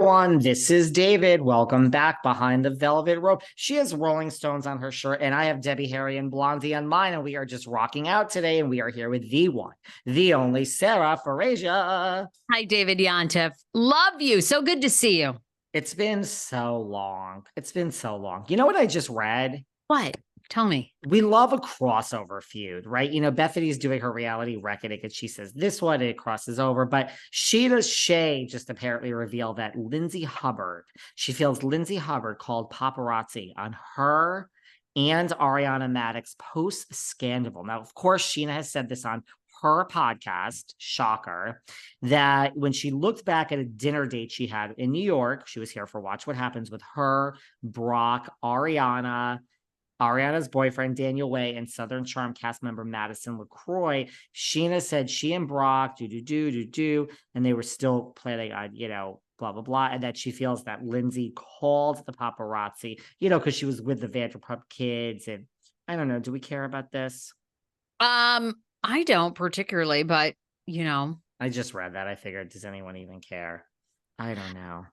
This is David. Welcome back behind the velvet rope. She has Rolling Stones on her shirt, and I have Debbie, Harry, and Blondie on mine, and we are just rocking out today, and we are here with the one, the only Sarah Farasia. Hi, David Yontef. Love you. So good to see you. It's been so long. It's been so long. You know what I just read? What? Tell me. We love a crossover feud, right? You know, Bethenny's doing her reality reckoning and she says this one, it crosses over. But Scheana Shay just apparently revealed that she feels Lindsay Hubbard called paparazzi on her and Ariana Madix post-scandal. Now, of course, Scheana has said this on her podcast, shocker, that when she looked back at a dinner date she had in New York, she was here for Watch What Happens with her, Brock, Ariana's boyfriend, Daniel Way, and Southern Charm cast member Madison LaCroix. Scheana said she and Brock and they were still planning on, blah, blah, blah. And that she feels that Lindsay called the paparazzi, because she was with the Vanderpump kids. And I don't know, do we care about this? I don't particularly, but I just read that. I figured, does anyone even care? I don't know.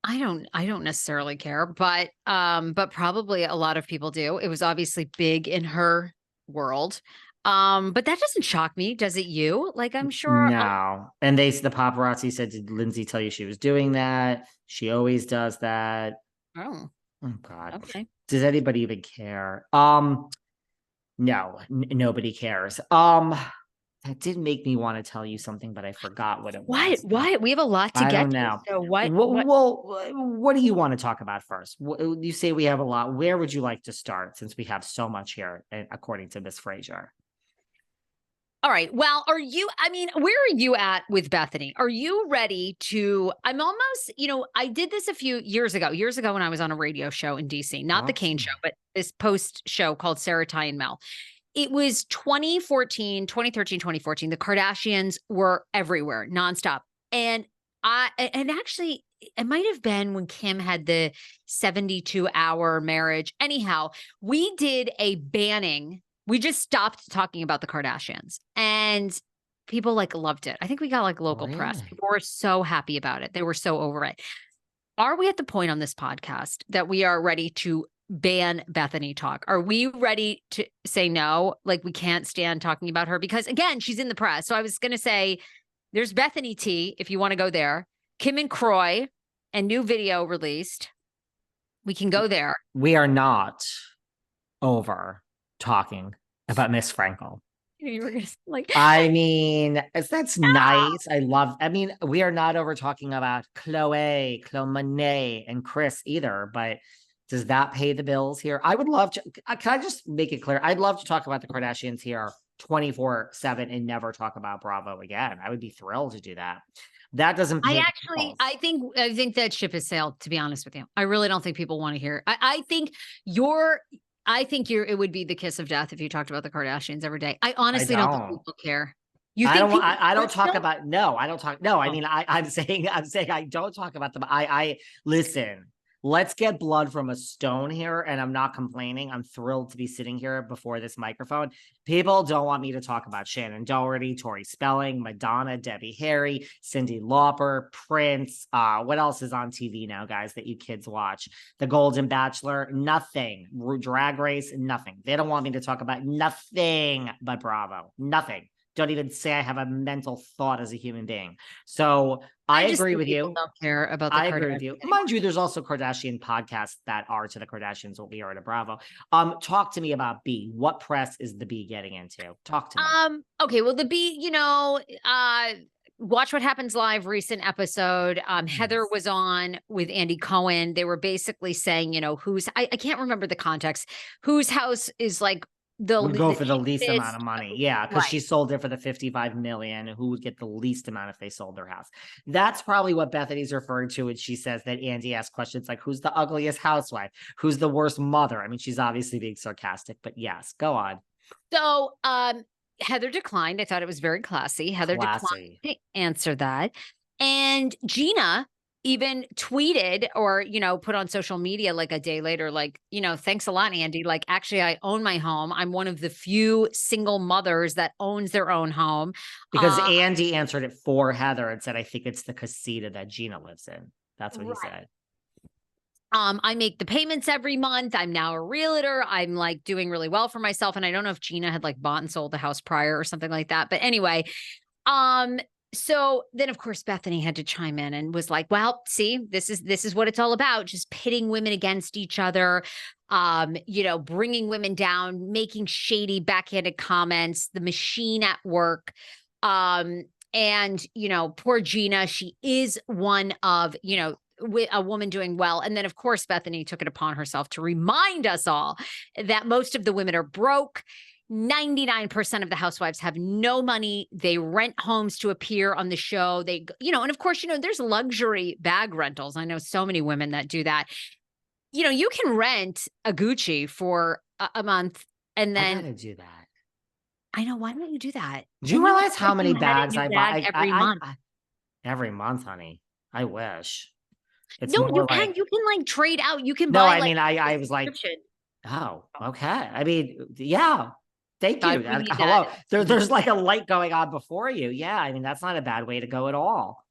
I don't necessarily care, but probably a lot of people do. It was obviously big in her world. But that doesn't shock me, does it you? Like, I'm sure. No. And the paparazzi said, did Lindsay tell you she was doing that? She always does that. Oh God. Okay. Does anybody even care? No, nobody cares. That did make me want to tell you something, but I forgot what it was. What? We have a lot to get to. So what? Well, what do you want to talk about first? You say we have a lot. Where would you like to start, since we have so much here, according to Miss Fraser? All right. Well, where are you at with Bethenny? Are you ready to, I'm almost, I did this a few years ago when I was on a radio show in DC, not the Kane show, but this post show called Sarah, Ty, and Mel. It was 2013, 2014. The Kardashians were everywhere, nonstop. And actually, it might have been when Kim had the 72-hour marriage. Anyhow, we did a banning. We just stopped talking about the Kardashians, and people loved it. I think we got local press. People were so happy about it. They were so over it. Are we at the point on this podcast that we are ready to ban Bethenny talk? Are we ready to say no? We can't stand talking about her because, again, she's in the press. So I was going to say there's Bethenny T, if you want to go there. Kim and Croy, and new video released. We can go there. We are not over talking about Miss Frankel. You were just that's nice. We are not over talking about Chloe Monet, and Chris either, but does that pay the bills here? I would love to. Can I just make it clear? I'd love to talk about the Kardashians here 24/7 and never talk about Bravo again. I would be thrilled to do that. That doesn't pay I think that ship has sailed, to be honest with you. I really don't think people want to hear. I think it would be the kiss of death if you talked about the Kardashians every day. I honestly don't think people care. I'm saying I don't talk about them. I listen. Let's get blood from a stone here, and I'm not complaining. I'm thrilled to be sitting here before this microphone. People don't want me to talk about Shannon Doherty, Tori Spelling, Madonna, Debbie Harry, Cyndi Lauper, Prince. What else is on TV now, guys, that you kids watch? The Golden Bachelor, nothing. Drag Race, nothing. They don't want me to talk about nothing but Bravo. Nothing. Don't even say I have a mental thought as a human being. So I agree with you. Don't care about the Kardashians. I agree with you. Mind you, there's also Kardashian podcasts that are to the Kardashians what we are to Bravo. Talk to me about B. What press is the B getting into? Talk to me. Okay, well, the B, Watch What Happens Live recent episode. Heather was on with Andy Cohen. They were basically saying, I can't remember the context, whose house is would go for the least amount of money. Yeah, because she sold it for the $55 million. Who would get the least amount if they sold their house? That's probably what Bethenny's referring to when she says that Andy asked questions like, who's the ugliest housewife? Who's the worst mother? She's obviously being sarcastic, but yes, go on. So Heather declined. I thought it was very classy. Heather declined to answer that. And Gina even tweeted or, you know, put on social media like a day later, like, you know, thanks a lot, Andy. Like, actually, I own my home. I'm one of the few single mothers that owns their own home. Because Andy answered it for Heather and said, I think it's the casita that Gina lives in. That's what he said. I make the payments every month. I'm now a realtor. I'm like doing really well for myself. And I don't know if Gina had like bought and sold the house prior or something like that. But anyway, so then of course Bethenny had to chime in and was like, well, see, this is what it's all about. Just pitting women against each other, you know, bringing women down, making shady backhanded comments, the machine at work. And, you know, poor Gina, she is one of, you know, a woman doing well. And then of course, Bethenny took it upon herself to remind us all that most of the women are broke. 99% of the housewives have no money. They rent homes to appear on the show. They, you know, and of course, you know, there's luxury bag rentals. I know so many women that do that. You know, you can rent a Gucci for a month and then I gotta do that. I know. Why don't you do that? Do you realize how many bags I buy every month? Every month, honey. I wish. It's no, you like, can. You can like trade out. You can no, buy. I mean, I was like, oh, okay. I mean, yeah. Thank you. Hello. There's like a light going on before you. Yeah. I mean, that's not a bad way to go at all.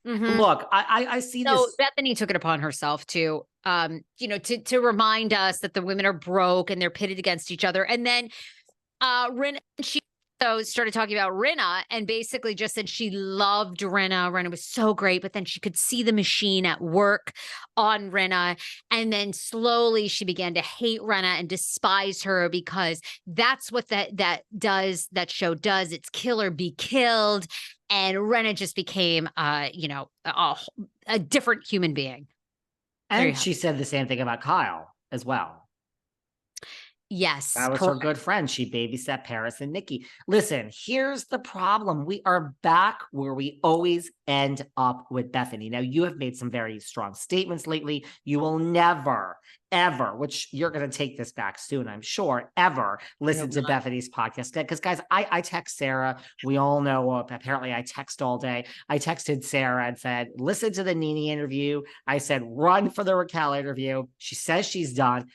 Look, I see this. So Bethenny took it upon herself to, you know, to remind us that the women are broke and they're pitted against each other. And then she started talking about Rinna and basically just said she loved Rinna. Rinna was so great, but then she could see the machine at work on Rinna. And then slowly she began to hate Rinna and despise her because that's what that show does. It's kill or be killed. And Rinna just became, you know, a different human being. And she said the same thing about Kyle as well. Yes. That was her good friend. She babysat Paris and Nikki. Listen, here's the problem. We are back where we always end up with Bethenny. Now, you have made some very strong statements lately. You will never, ever, which you're going to take this back soon, I'm sure, ever listen to Bethenny's podcast. Because, guys, I text Sarah. We all know, apparently I text all day. I texted Sarah and said, listen to the Nene interview. I said, run for the Raquel interview. She says she's done.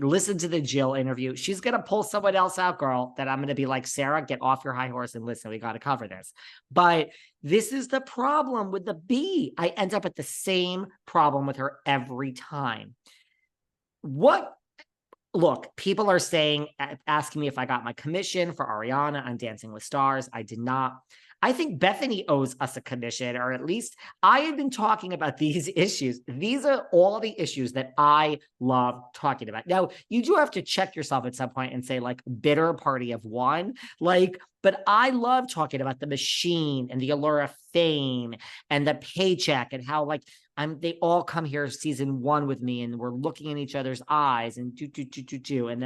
Listen to the Jill interview. She's going to pull someone else out, girl, that I'm going to be like, Sarah, get off your high horse and listen. We got to cover this. But this is the problem with the B. I end up at the same problem with her every time. Look, people are asking me if I got my commission for Ariana on Dancing with Stars. I did not. I think Bethenny owes us a commission, or at least I have been talking about these issues. These are all the issues that I love talking about. Now, you do have to check yourself at some point and say, like, bitter party of one. Like, but I love talking about the machine and the allure of fame and the paycheck and how, like, they all come here season one with me and we're looking in each other's eyes and and then